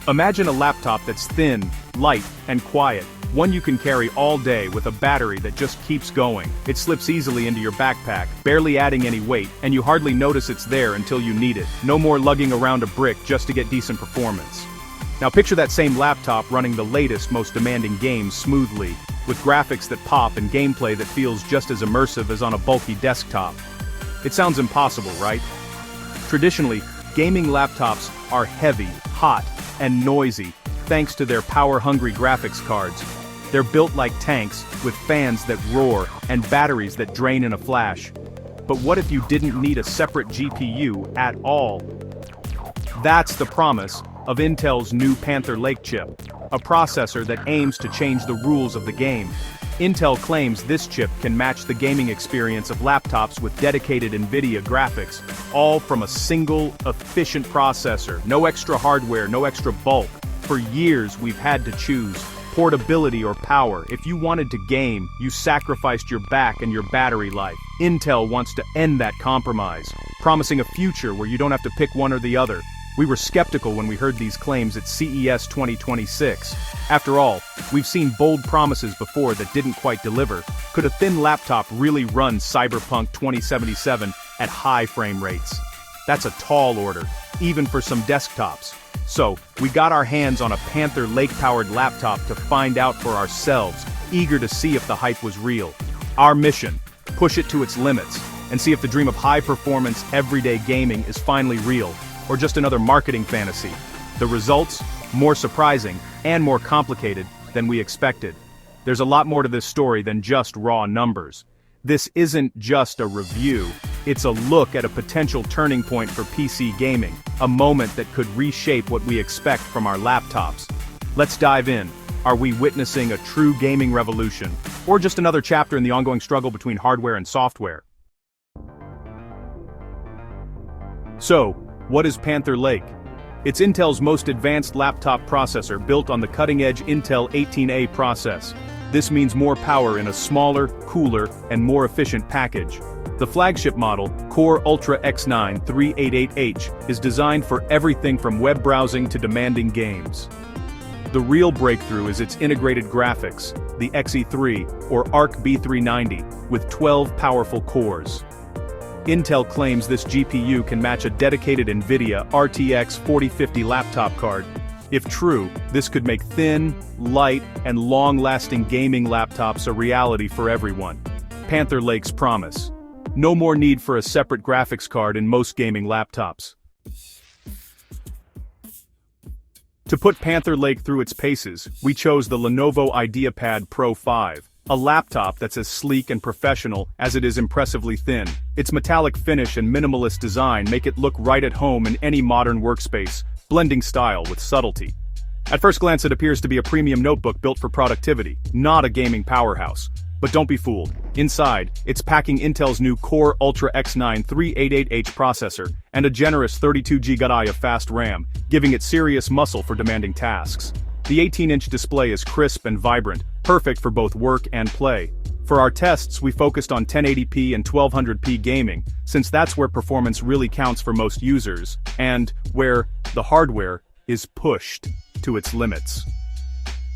Imagine a laptop that's thin, light, and quiet. One you can carry all day with a battery that just keeps going. It slips easily into your backpack, barely adding any weight, and you hardly notice it's there until you need it. No more lugging around a brick just to get decent performance. Now picture that same laptop running the latest, most demanding games smoothly, with graphics that pop and gameplay that feels just as immersive as on a bulky desktop. It sounds impossible, right? Traditionally, gaming laptops are heavy, hot, and noisy, thanks to their power-hungry graphics cards. They're built like tanks, with fans that roar and batteries that drain in a flash. But what if you didn't need a separate GPU at all? That's the promise of Intel's new Panther Lake chip, a processor that aims to change the rules of the game. Intel claims this chip can match the gaming experience of laptops with dedicated NVIDIA graphics, all from a single, efficient processor. No extra hardware, no extra bulk. For years we've had to choose portability or power. If you wanted to game, you sacrificed your back and your battery life. Intel wants to end that compromise, promising a future where you don't have to pick one or the other. We were skeptical when we heard these claims at CES 2026. After all, we've seen bold promises before that didn't quite deliver. Could a thin laptop really run Cyberpunk 2077 at high frame rates? That's a tall order, even for some desktops. So, we got our hands on a Panther Lake-powered laptop to find out for ourselves, eager to see if the hype was real. Our mission: push it to its limits, and see if the dream of high-performance, everyday gaming is finally real, or just another marketing fantasy. The results? More surprising, and more complicated than we expected. There's a lot more to this story than just raw numbers. This isn't just a review, it's a look at a potential turning point for PC gaming, a moment that could reshape what we expect from our laptops. Let's dive in. Are we witnessing a true gaming revolution, or just another chapter in the ongoing struggle between hardware and software? So, what is Panther Lake? It's Intel's most advanced laptop processor built on the cutting-edge Intel 18A process. This means more power in a smaller, cooler, and more efficient package. The flagship model, Core Ultra X9 388H, is designed for everything from web browsing to demanding games. The real breakthrough is its integrated graphics, the Xe3, or Arc B390, with 12 powerful cores. Intel claims this GPU can match a dedicated NVIDIA RTX 4050 laptop card. If true, this could make thin, light, and long-lasting gaming laptops a reality for everyone. Panther Lake's promise: no more need for a separate graphics card in most gaming laptops. To put Panther Lake through its paces, we chose the Lenovo IdeaPad Pro 5. A laptop that's as sleek and professional as it is impressively thin. Its metallic finish and minimalist design make it look right at home in any modern workspace, blending style with subtlety. At first glance it appears to be a premium notebook built for productivity, not a gaming powerhouse. But don't be fooled. Inside, it's packing Intel's new Core Ultra X9 388H processor and a generous 32GB of fast RAM, giving it serious muscle for demanding tasks. The 18-inch display is crisp and vibrant, perfect for both work and play. For our tests, we focused on 1080p and 1200p gaming, since that's where performance really counts for most users, and where the hardware is pushed to its limits.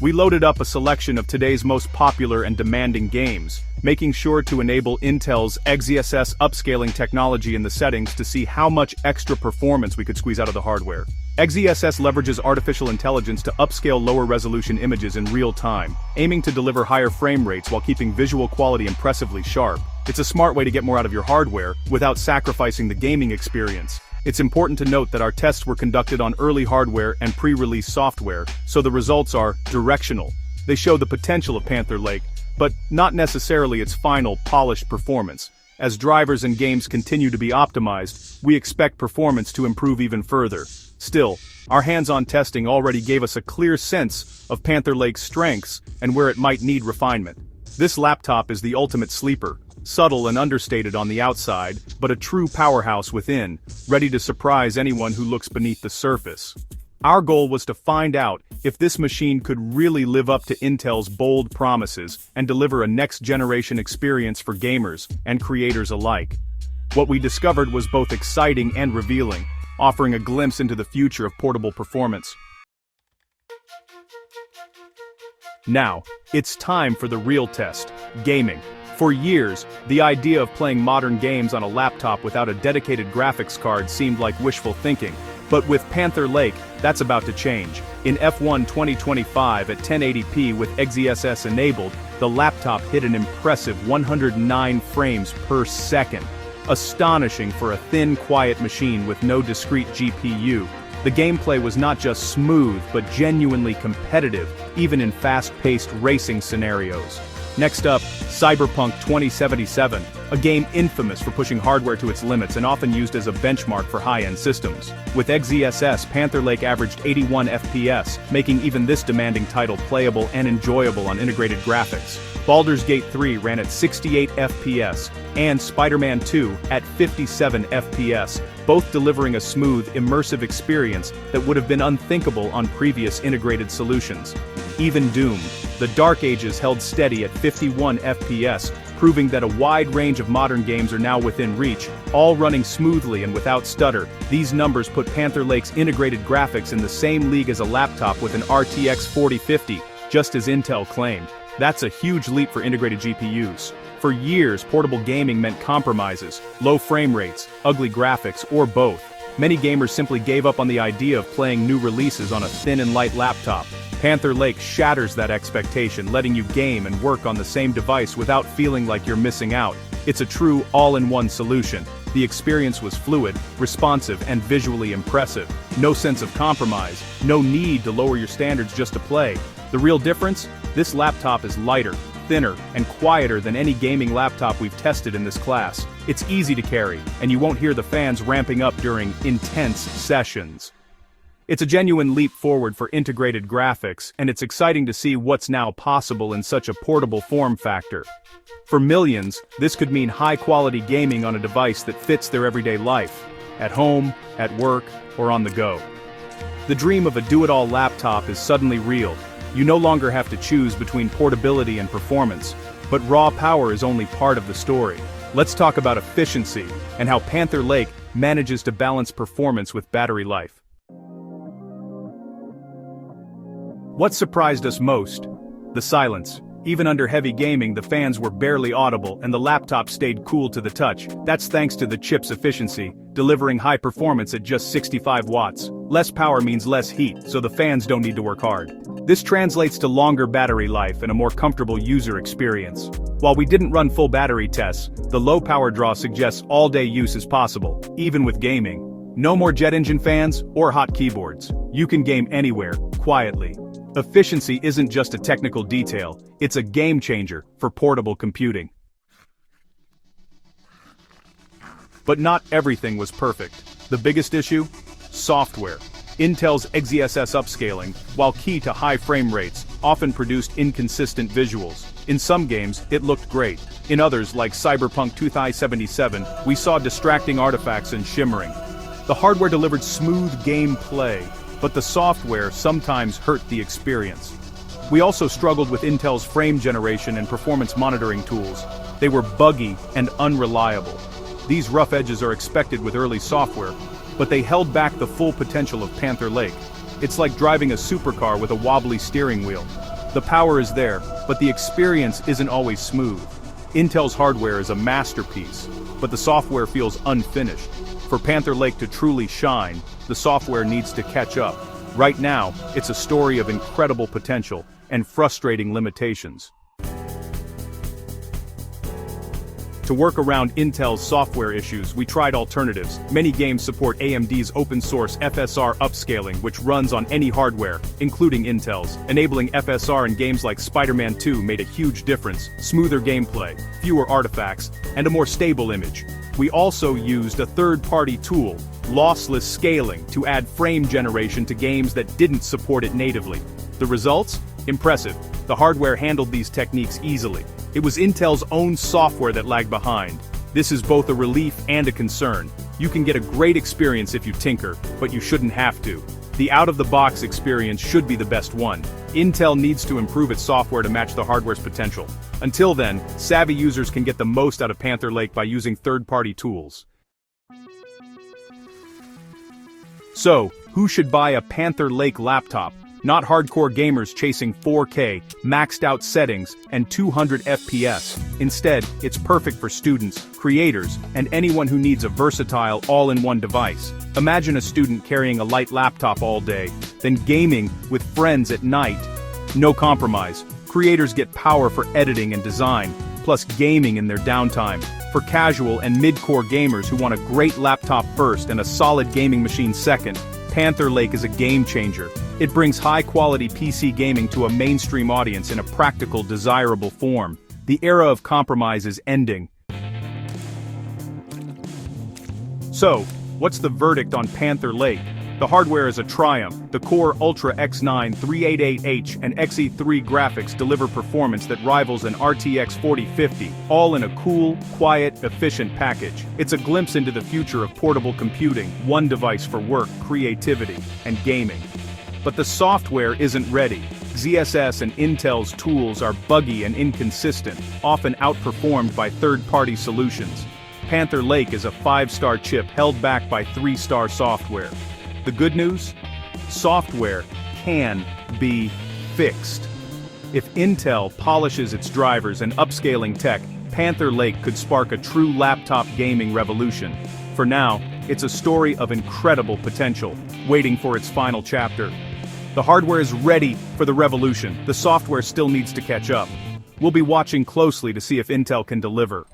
We loaded up a selection of today's most popular and demanding games, making sure to enable Intel's XeSS upscaling technology in the settings to see how much extra performance we could squeeze out of the hardware. XeSS leverages artificial intelligence to upscale lower-resolution images in real time, aiming to deliver higher frame rates while keeping visual quality impressively sharp. It's a smart way to get more out of your hardware, without sacrificing the gaming experience. It's important to note that our tests were conducted on early hardware and pre-release software, so the results are directional. They show the potential of Panther Lake, but not necessarily its final, polished performance. As drivers and games continue to be optimized, we expect performance to improve even further. Still, our hands-on testing already gave us a clear sense of Panther Lake's strengths and where it might need refinement. This laptop is the ultimate sleeper, subtle and understated on the outside, but a true powerhouse within, ready to surprise anyone who looks beneath the surface. Our goal was to find out if this machine could really live up to Intel's bold promises and deliver a next-generation experience for gamers and creators alike. What we discovered was both exciting and revealing, offering a glimpse into the future of portable performance. Now, it's time for the real test: gaming. For years, the idea of playing modern games on a laptop without a dedicated graphics card seemed like wishful thinking. But with Panther Lake, that's about to change. In F1 2025 at 1080p with XeSS enabled, the laptop hit an impressive 109 frames per second. Astonishing for a thin, quiet machine with no discrete GPU. The gameplay was not just smooth, but genuinely competitive, even in fast-paced racing scenarios. Next up, Cyberpunk 2077, a game infamous for pushing hardware to its limits and often used as a benchmark for high-end systems. With XeSS, Panther Lake averaged 81 FPS, making even this demanding title playable and enjoyable on integrated graphics. Baldur's Gate 3 ran at 68 FPS, and Spider-Man 2 at 57 FPS, both delivering a smooth, immersive experience that would have been unthinkable on previous integrated solutions. Even Doom, the Dark Ages, held steady at 51 FPS, proving that a wide range of modern games are now within reach, all running smoothly and without stutter. These numbers put Panther Lake's integrated graphics in the same league as a laptop with an RTX 4050, just as Intel claimed. That's a huge leap for integrated GPUs. For years, portable gaming meant compromises, low frame rates, ugly graphics, or both. Many gamers simply gave up on the idea of playing new releases on a thin and light laptop. Panther Lake shatters that expectation, letting you game and work on the same device without feeling like you're missing out. It's a true all-in-one solution. The experience was fluid, responsive, and visually impressive. No sense of compromise, no need to lower your standards just to play. The real difference? This laptop is lighter, thinner, and quieter than any gaming laptop we've tested in this class. It's easy to carry, and you won't hear the fans ramping up during intense sessions. It's a genuine leap forward for integrated graphics, and it's exciting to see what's now possible in such a portable form factor. For millions, this could mean high-quality gaming on a device that fits their everyday life, at home, at work, or on the go. The dream of a do-it-all laptop is suddenly real. You no longer have to choose between portability and performance, but raw power is only part of the story. Let's talk about efficiency, and how Panther Lake manages to balance performance with battery life. What surprised us most? The silence. Even under heavy gaming, the fans were barely audible and the laptop stayed cool to the touch. That's thanks to the chip's efficiency, delivering high performance at just 65 watts. Less power means less heat, so the fans don't need to work hard. This translates to longer battery life and a more comfortable user experience. While we didn't run full battery tests, the low power draw suggests all-day use is possible, even with gaming. No more jet engine fans or hot keyboards. You can game anywhere, quietly. Efficiency isn't just a technical detail, it's a game changer for portable computing. But not everything was perfect. The biggest issue? Software. Intel's XeSS upscaling, while key to high frame rates, often produced inconsistent visuals. In some games, it looked great. In others, like Cyberpunk 2077, we saw distracting artifacts and shimmering. The hardware delivered smooth gameplay, but the software sometimes hurt the experience. We also struggled with Intel's frame generation and performance monitoring tools. They were buggy and unreliable. These rough edges are expected with early software, but they held back the full potential of Panther Lake. It's like driving a supercar with a wobbly steering wheel. The power is there, but the experience isn't always smooth. Intel's hardware is a masterpiece, but the software feels unfinished. For Panther Lake to truly shine, the software needs to catch up. Right now, it's a story of incredible potential and frustrating limitations. To work around Intel's software issues, we tried alternatives. Many games support AMD's open-source FSR upscaling, which runs on any hardware, including Intel's. Enabling FSR in games like Spider-Man 2 made a huge difference: smoother gameplay, fewer artifacts, and a more stable image. We also used a third-party tool, lossless scaling, to add frame generation to games that didn't support it natively. The results? Impressive. The hardware handled these techniques easily. It was Intel's own software that lagged behind. This is both a relief and a concern. You can get a great experience if you tinker, but you shouldn't have to. The out-of-the-box experience should be the best one. Intel needs to improve its software to match the hardware's potential. Until then, savvy users can get the most out of Panther Lake by using third-party tools. So, who should buy a Panther Lake laptop? Not hardcore gamers chasing 4K, maxed out settings, and 200 FPS. Instead, it's perfect for students, creators, and anyone who needs a versatile, all-in-one device. Imagine a student carrying a light laptop all day, then gaming with friends at night. No compromise. Creators get power for editing and design, plus gaming in their downtime. For casual and mid-core gamers who want a great laptop first and a solid gaming machine second, Panther Lake is a game changer. It brings high-quality PC gaming to a mainstream audience in a practical, desirable form. The era of compromise is ending. So, what's the verdict on Panther Lake? The hardware is a triumph. The Core Ultra X9 388H and Xe3 graphics deliver performance that rivals an RTX 4050, all in a cool, quiet, efficient package. It's a glimpse into the future of portable computing, one device for work, creativity, and gaming. But the software isn't ready. ZSS and Intel's tools are buggy and inconsistent, often outperformed by third-party solutions. Panther Lake is a 5-star chip held back by 3-star software. The good news? Software can be fixed. If Intel polishes its drivers and upscaling tech, Panther Lake could spark a true laptop gaming revolution. For now, it's a story of incredible potential, waiting for its final chapter. The hardware is ready for the revolution. The software still needs to catch up. We'll be watching closely to see if Intel can deliver.